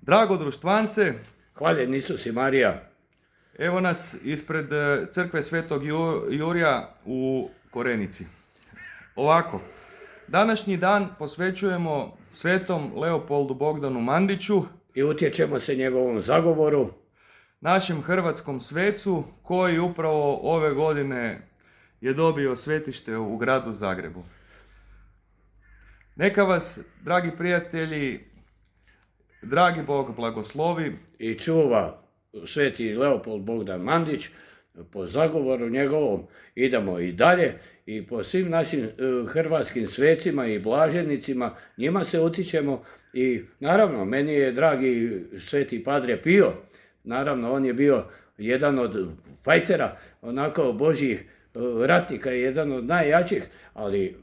Drago društvance, Hvaljen Isus i Marija. evo nas ispred crkve Svetog Jurija u Korenici. Ovako, današnji dan posvećujemo svetom Leopoldu Bogdanu Mandiću, I utječemo se njegovom zagovoru. našem hrvatskom svecu koji upravo ove godine je dobio svetište u gradu Zagrebu. Neka vas, dragi prijatelji, dragi Bog blagoslovi. I čuva sveti Leopold Bogdan Mandić. Po zagovoru njegovom idemo i dalje i po svim našim hrvatskim svecima i blaženicima, njima se utičemo. I naravno, meni je dragi sveti Padre Pio, naravno on je bio jedan od fajtera, onako božjih ratnika, jedan od najjačih, ali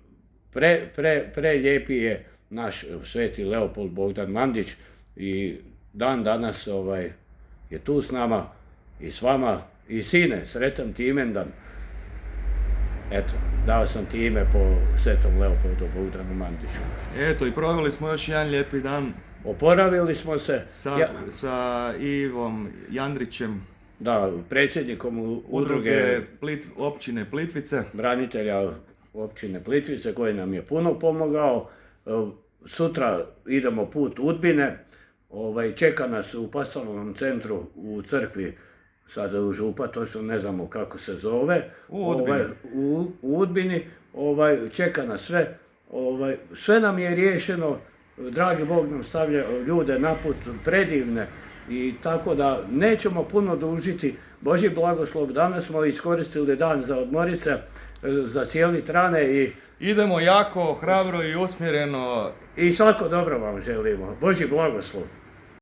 prelijepi je naš sveti Leopold Bogdan Mandić i dan danas je tu s nama i s vama. I sine, sretan ti imendan. Eto, dao sam ti ime po svetom Leopoldu Bogdanu Mandiću. Eto, i proveli smo još jedan lijepi dan Oporavili smo se. sa Ivom Jandrićem, Da, predsjednikom udruge općine Plitvice. branitelja općine Plitvice koji nam je puno pomogao. Sutra idemo put Udbine. Čeka nas u pastoralnom centru u crkvi, sada u Župa, točno ne znamo kako se zove. U Udbini. Čeka nas sve. Sve nam je riješeno. Dragi Bog nam stavlja ljude na put predivne. I tako da nećemo puno dužiti. Božji blagoslov, danas smo iskoristili dan za odmorit se, za cijeli trane i Idemo jako, hrabro i usmjereno. svako dobro vam želimo. Božji blagoslov.